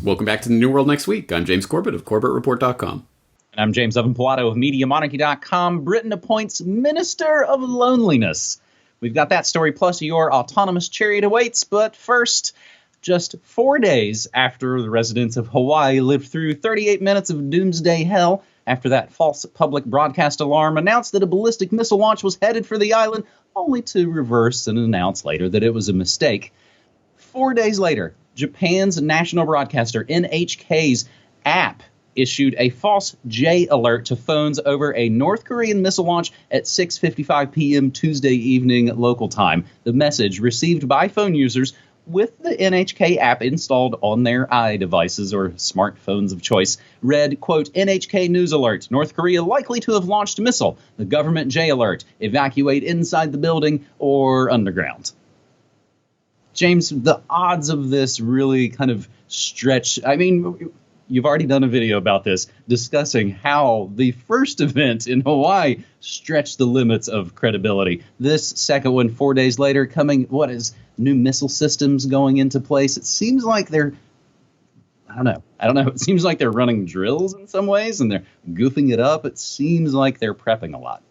Welcome back to the New World Next Week. I'm James Corbett of CorbettReport.com. And I'm James Evan Pilato of MediaMonarchy.com. Britain appoints Minister of Loneliness. We've got that story plus your autonomous chariot awaits. But first, just 4 days after the residents of Hawaii lived through 38 minutes of doomsday hell, after that false public broadcast alarm announced that a ballistic missile launch was headed for the island, only to reverse and announce later that it was a mistake. 4 days later, Japan's national broadcaster NHK's app issued a false J alert to phones over a North Korean missile launch at 6:55 p.m. Tuesday evening local time. The message, received by phone users with the NHK app installed on their iDevices or smartphones of choice, read, quote, NHK News Alert, North Korea likely to have launched missile. The government J alert, evacuate inside the building or underground. James, the odds of this really kind of stretch. I mean, you've already done a video about this, discussing how the first event in Hawaii stretched the limits of credibility. This second one, 4 days later, coming, what is new missile systems going into place? It seems like they're, I don't know. It seems like they're running drills in some ways, and they're goofing it up. It seems like they're prepping a lot.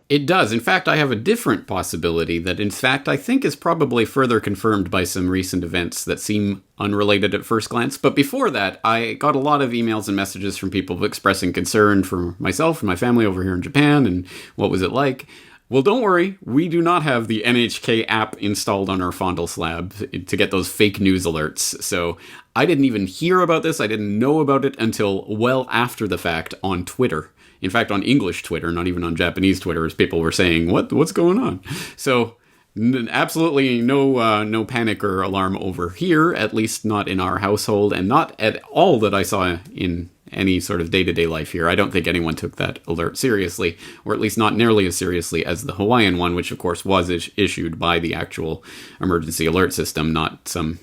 It does. In fact, I have a different possibility that, in fact, I think is probably further confirmed by some recent events that seem unrelated at first glance. But before that, I got a lot of emails and messages from people expressing concern for myself and my family over here in Japan and what was it like. Well, don't worry. We do not have the NHK app installed on our Fondle slab to get those fake news alerts. So I didn't even hear about this. I didn't know about it until well after the fact on Twitter. In fact, on English Twitter, not even on Japanese Twitter, as people were saying, what's going on? So absolutely no panic or alarm over here, at least not in our household, and not at all that I saw in any sort of day-to-day life here. I don't think anyone took that alert seriously, or at least not nearly as seriously as the Hawaiian one, which of course was issued by the actual emergency alert system, not some,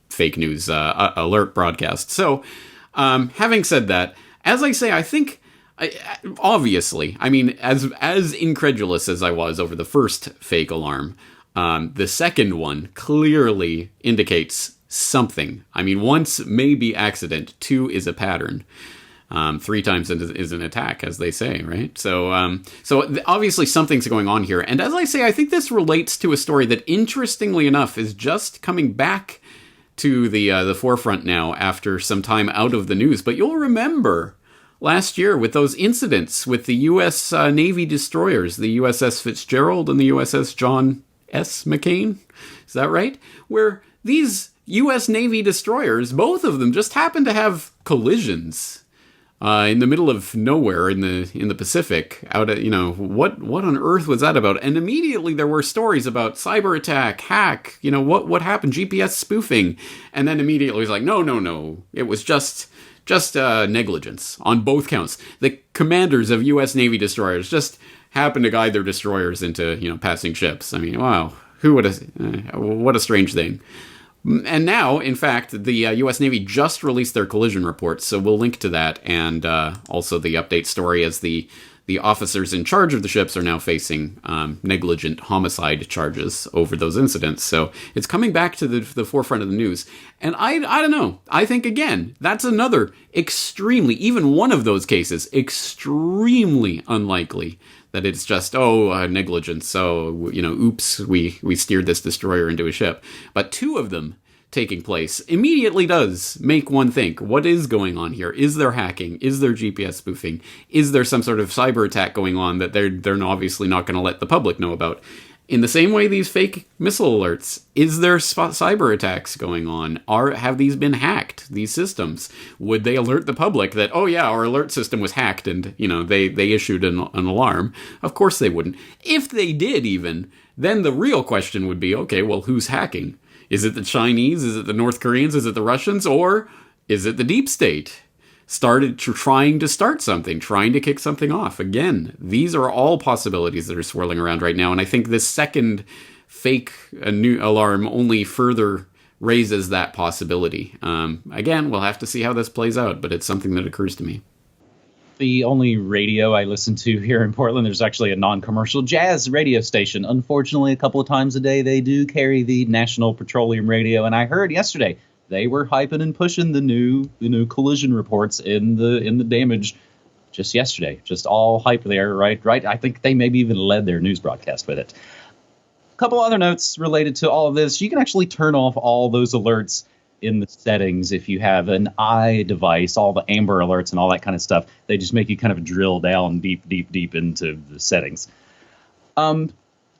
fake news alert broadcast. So having said that, as I say, I think... obviously, I mean, as incredulous as I was over the first fake alarm, the second one clearly indicates something. I mean, once may be accident, two is a pattern. 3 times is an attack, as they say, right? So obviously something's going on here. And as I say, I think this relates to a story that, interestingly enough, is just coming back to the forefront now after some time out of the news. But you'll remember last year with those incidents with the U.S. Navy destroyers, the USS Fitzgerald and the USS John S. McCain. Is that right? Where these U.S. Navy destroyers, both of them, just happened to have collisions in the middle of nowhere in the Pacific. Out at, what on earth was that about? And immediately there were stories about cyber attack, hack, what happened, GPS spoofing. And then immediately it was like, no, it was just negligence on both counts. The commanders of U.S. Navy destroyers just happened to guide their destroyers into, passing ships. I mean, wow, what a strange thing. And now, in fact, the U.S. Navy just released their collision reports, so we'll link to that, and also the update story as the officers in charge of the ships are now facing negligent homicide charges over those incidents. So it's coming back to the forefront of the news. And I don't know. I think, again, that's another extremely, even one of those cases, extremely unlikely that it's just, negligence. So, oops, we steered this destroyer into a ship. But 2 of them taking place immediately does make one think, what is going on here? Is there hacking? Is there GPS spoofing? Is there some sort of cyber attack going on that they're obviously not going to let the public know about? In the same way, these fake missile alerts, is there cyber attacks going on? Have these been hacked, these systems? Would they alert the public that, our alert system was hacked and, they issued an alarm? Of course they wouldn't. If they did even, then the real question would be, okay, well, who's hacking? Is it the Chinese? Is it the North Koreans? Is it the Russians? Or is it the deep state? Trying to start something, trying to kick something off. Again, these are all possibilities that are swirling around right now. And I think this second fake new alarm only further raises that possibility. Again, we'll have to see how this plays out, but it's something that occurs to me. The only radio I listen to here in Portland, there's actually a non-commercial jazz radio station. Unfortunately, a couple of times a day, they do carry the National Petroleum Radio. And I heard yesterday they were hyping and pushing the new collision reports in the damage just yesterday. Just all hype there, right? I think they maybe even led their news broadcast with it. A couple other notes related to all of this. You can actually turn off all those alerts in the settings if you have an device, all the Amber Alerts and all that kind of stuff. They just make you kind of drill down deep into the settings.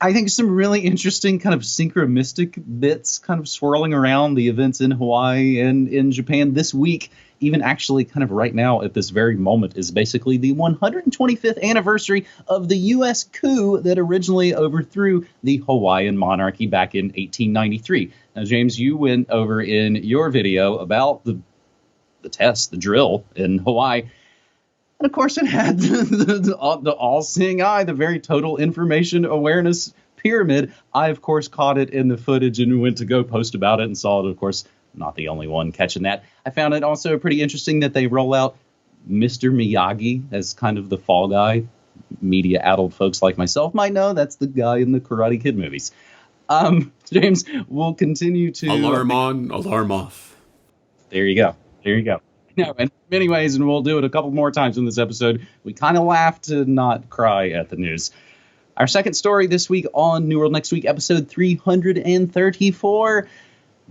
I think some really interesting kind of synchromistic bits kind of swirling around the events in Hawaii and in Japan this week. Even actually kind of right now at this very moment is basically the 125th anniversary of the U.S. coup that originally overthrew the Hawaiian monarchy back in 1893. Now, James, you went over in your video about the test, the drill in Hawaii. And of course, it had the all-seeing eye, the very total information awareness pyramid. I, of course, caught it in the footage and went to go post about it and saw it, of course. Not the only one catching that. I found it also pretty interesting that they roll out Mr. Miyagi as kind of the fall guy. Media-addled folks like myself might know that's the guy in the Karate Kid movies. James, we'll continue to... Alarm on, alarm off. There you go. No, in many ways, and we'll do it a couple more times in this episode, we kind of laugh to not cry at the news. Our second story this week on New World Next Week, episode 334...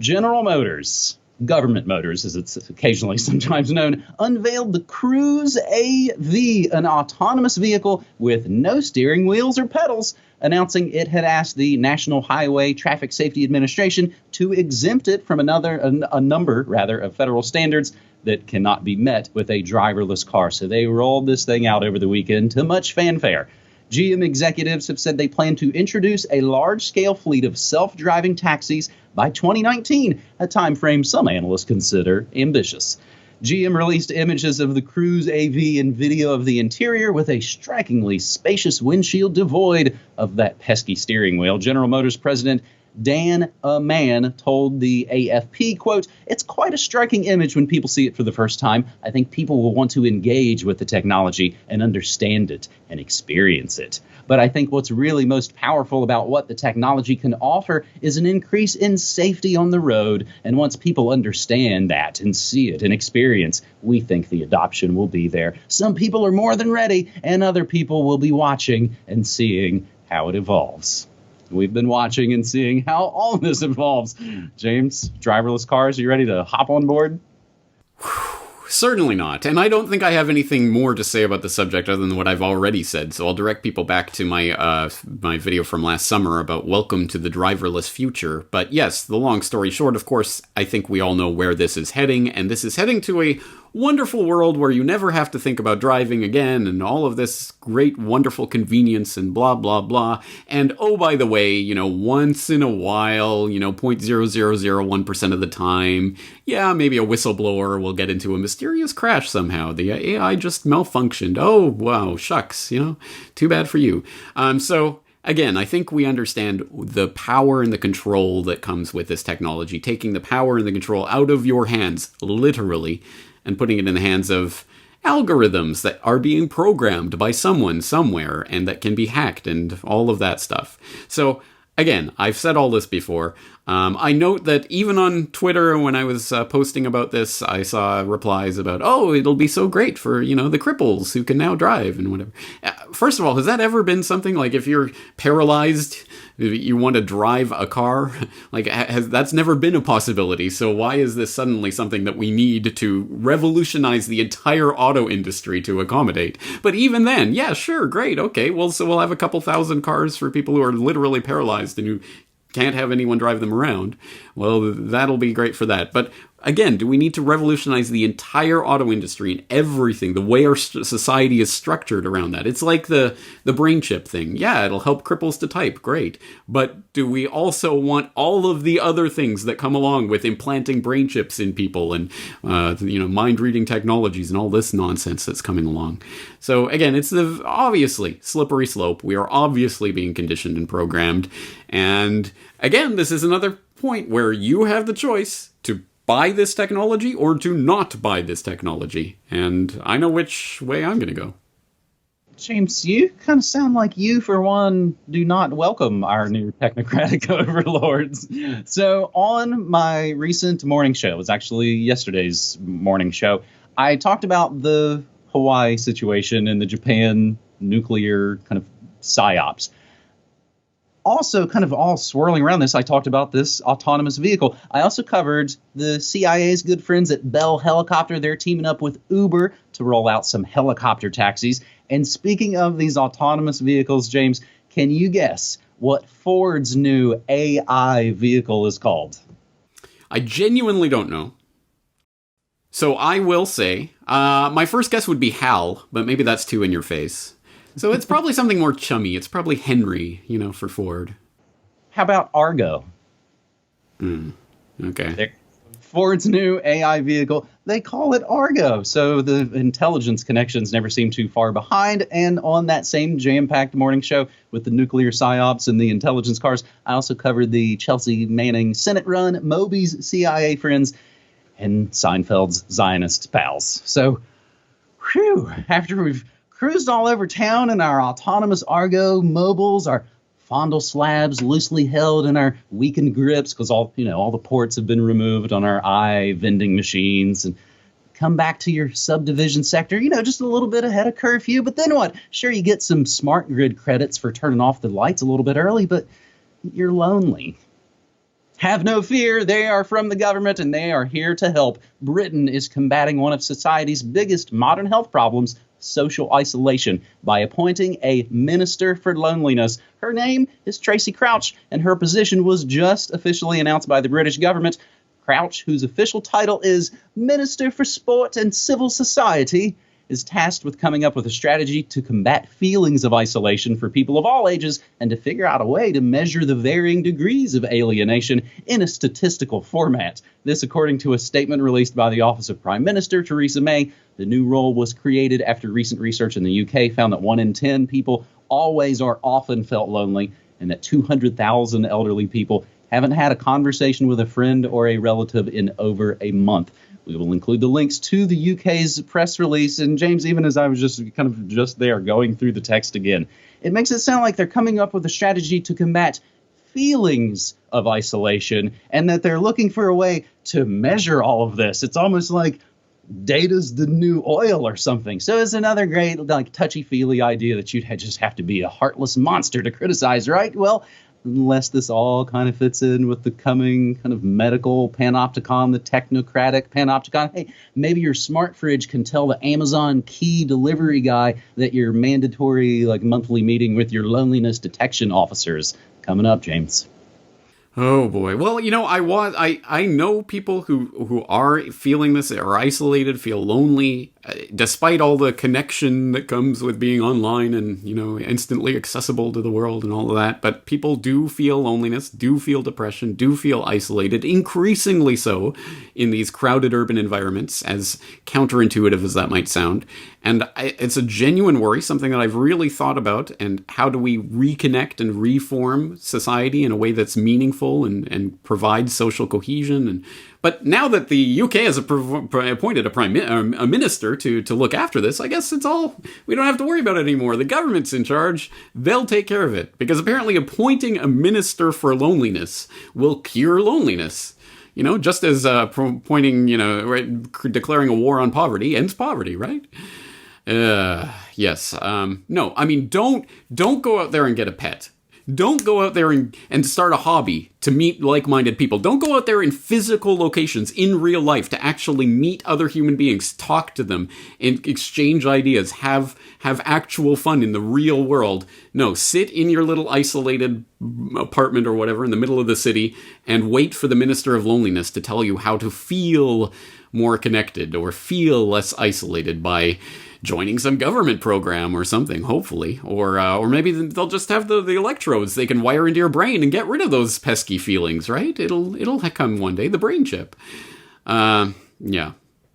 General Motors, Government Motors as it's occasionally sometimes known, unveiled the Cruise AV, an autonomous vehicle with no steering wheels or pedals, announcing it had asked the National Highway Traffic Safety Administration to exempt it from a number of federal standards that cannot be met with a driverless car. So they rolled this thing out over the weekend to much fanfare. GM executives have said they plan to introduce a large-scale fleet of self-driving taxis by 2019, a time frame some analysts consider ambitious. GM released images of the Cruise AV and video of the interior with a strikingly spacious windshield devoid of that pesky steering wheel. General Motors president Dan Mann told the AFP, quote, "It's quite a striking image when people see it for the first time. I think people will want to engage with the technology and understand it and experience it. But I think what's really most powerful about what the technology can offer is an increase in safety on the road. And once people understand that and see it and experience, we think the adoption will be there. Some people are more than ready, and other people will be watching and seeing how it evolves." We've been watching and seeing how all of this evolves. James, driverless cars, are you ready to hop on board? Certainly not. And I don't think I have anything more to say about the subject other than what I've already said. So I'll direct people back to my my video from last summer about welcome to the driverless future. But yes, the long story short, of course, I think we all know where this is heading. And this is heading to a wonderful world where you never have to think about driving again and all of this great, wonderful convenience and blah, blah, blah. And oh, by the way, once in a while, 0.0001% of the time, yeah, maybe a whistleblower will get into a mysterious crash somehow. The AI just malfunctioned. Oh, wow, shucks, too bad for you. So again, I think we understand the power and the control that comes with this technology, taking the power and the control out of your hands, literally, and putting it in the hands of algorithms that are being programmed by someone somewhere and that can be hacked and all of that stuff. So again, I've said all this before. I note that even on Twitter, when I was posting about this, I saw replies about, oh, it'll be so great for, the cripples who can now drive and whatever. First of all, has that ever been something? Like, if you're paralyzed, you want to drive a car? Like, that's never been a possibility. So why is this suddenly something that we need to revolutionize the entire auto industry to accommodate? But even then, yeah, sure, great, okay. Well, so we'll have a couple thousand cars for people who are literally paralyzed and who can't have anyone drive them around. Well, that'll be great for that. But again, do we need to revolutionize the entire auto industry and everything, the way our society is structured around that? It's like the brain chip thing. Yeah, it'll help cripples to type. Great. But do we also want all of the other things that come along with implanting brain chips in people and, mind-reading technologies and all this nonsense that's coming along? So again, it's the obviously slippery slope. We are obviously being conditioned and programmed. And again, this is another point where you have the choice to buy this technology or to not buy this technology. And I know which way I'm going to go. James, you kind of sound like you, for one, do not welcome our new technocratic overlords. So on my recent morning show, it was actually yesterday's morning show, I talked about the Hawaii situation and the Japan nuclear kind of psyops. Also, kind of all swirling around this, I talked about this autonomous vehicle. I also covered the CIA's good friends at Bell Helicopter. They're teaming up with Uber to roll out some helicopter taxis. And speaking of these autonomous vehicles, James, can you guess what Ford's new AI vehicle is called? I genuinely don't know. So I will say, my first guess would be Hal, but maybe that's too in your face. So it's probably something more chummy. It's probably Henry, for Ford. How about Argo? Okay. Ford's new AI vehicle, they call it Argo. So the intelligence connections never seem too far behind. And on that same jam-packed morning show with the nuclear psyops and the intelligence cars, I also covered the Chelsea Manning Senate run, Moby's CIA friends, and Seinfeld's Zionist pals. So, after we've cruised all over town in our autonomous Argo mobiles, our fondle slabs loosely held in our weakened grips because all the ports have been removed on our eye vending machines, and come back to your subdivision sector, just a little bit ahead of curfew. But then what? Sure, you get some smart grid credits for turning off the lights a little bit early, but you're lonely. Have no fear, they are from the government and they are here to help. Britain is combating one of society's biggest modern health problems, social isolation, by appointing a minister for loneliness. Her name is Tracy Crouch, and her position was just officially announced by the British government. Crouch, whose official title is Minister for Sport and Civil Society, is tasked with coming up with a strategy to combat feelings of isolation for people of all ages and to figure out a way to measure the varying degrees of alienation in a statistical format. This, according to a statement released by the Office of Prime Minister Theresa May. The new role was created after recent research in the UK found that 1 in 10 people always or often felt lonely, and that 200,000 elderly people haven't had a conversation with a friend or a relative in over a month. We will include the links to the UK's press release. And James, even as I was just there going through the text again, it makes it sound like they're coming up with a strategy to combat feelings of isolation and that they're looking for a way to measure all of this. It's almost like data's the new oil or something. So it's another great touchy-feely idea that you'd just have to be a heartless monster to criticize, right? Well, unless this all kind of fits in with the coming kind of medical panopticon, the technocratic panopticon. Hey, maybe your smart fridge can tell the Amazon key delivery guy that your mandatory monthly meeting with your loneliness detection officers coming up, James. Oh boy. Well, I know people who are feeling this, are isolated, feel lonely, despite all the connection that comes with being online and, instantly accessible to the world and all of that. But people do feel loneliness, do feel depression, do feel isolated, increasingly so in these crowded urban environments, as counterintuitive as that might sound. And it's a genuine worry, something that I've really thought about. And how do we reconnect and reform society in a way that's meaningful and provides social cohesion? But now that the UK has appointed a minister to look after this, I guess we don't have to worry about it anymore. The government's in charge. They'll take care of it. Because apparently appointing a minister for loneliness will cure loneliness. Just as declaring a war on poverty ends poverty, right? Yes. No, I mean, don't go out there and get a pet. Don't go out there and start a hobby to meet like-minded people. Don't go out there in physical locations, in real life, to actually meet other human beings, talk to them, and exchange ideas, have actual fun in the real world. No, sit in your little isolated apartment or whatever in the middle of the city and wait for the Minister of Loneliness to tell you how to feel more connected or feel less isolated by joining some government program or something, hopefully. Or maybe they'll just have the electrodes they can wire into your brain and get rid of those pesky feelings, right? It'll come one day, the brain chip. Yeah.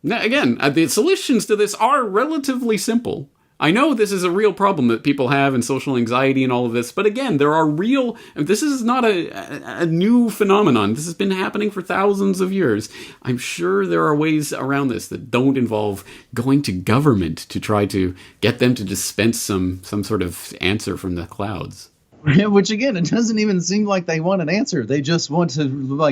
Now, again, the solutions to this are relatively simple. I know this is a real problem that people have and social anxiety and all of this, but again, this is not a new phenomenon. This has been happening for thousands of years. I'm sure there are ways around this that don't involve going to government to try to get them to dispense some sort of answer from the clouds. Which, again, it doesn't even seem like they want an answer. They just want to,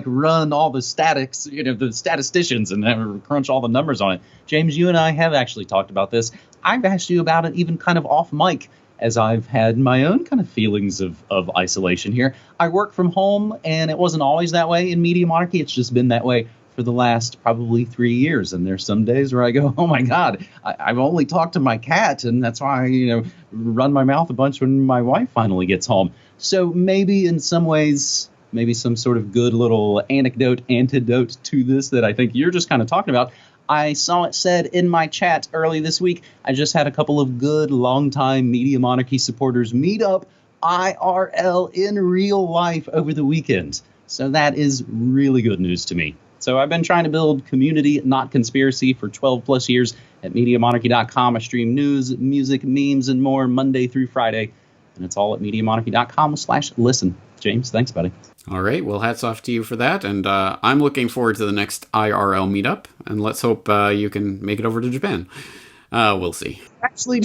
run all the statics, the statisticians and crunch all the numbers on it. James, you and I have actually talked about this. I've asked you about it even kind of off mic, as I've had my own kind of feelings of isolation here. I work from home, and it wasn't always that way in Media Monarchy. It's just been that way for the last probably 3 years. And there's some days where I go, oh, my God, I've only talked to my cat, and that's why I, run my mouth a bunch when my wife finally gets home. So maybe in some ways, maybe some sort of good little antidote to this that I think you're just kind of talking about. I saw it said in my chat early this week. I just had a couple of good longtime Media Monarchy supporters meet up IRL in real life over the weekend. So that is really good news to me. So I've been trying to build community, not conspiracy, for 12 plus years at MediaMonarchy.com. I stream news, music, memes, and more Monday through Friday. And it's all at MediaMonarchy.com/listen. James, thanks, buddy. All right. Well, hats off to you for that. And I'm looking forward to the next IRL meetup. And let's hope you can make it over to Japan. We'll see. Actually,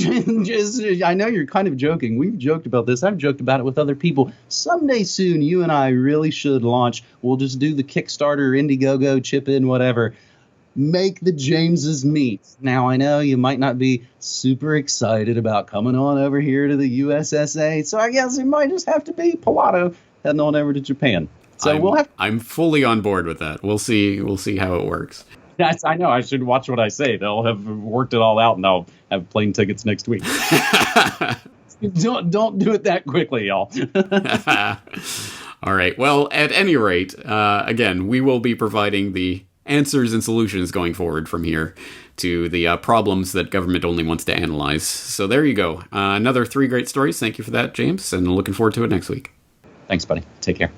I know you're kind of joking. We've joked about this. I've joked about it with other people. Someday soon, you and I really should launch. We'll just do the Kickstarter, Indiegogo, chip in, whatever. Make the Jameses meet. Now, I know you might not be super excited about coming on over here to the USSA, so I guess it might just have to be Pilato heading on over to Japan. So I'm fully on board with that. We'll see how it works. Yes, I know. I should watch what I say. They'll have worked it all out, and I'll have plane tickets next week. Don't do it that quickly, y'all. All right. Well, at any rate, again, we will be providing the answers and solutions going forward from here to the problems that government only wants to analyze. So there you go. Another 3 great stories. Thank you for that, James, and looking forward to it next week. Thanks, buddy. Take care.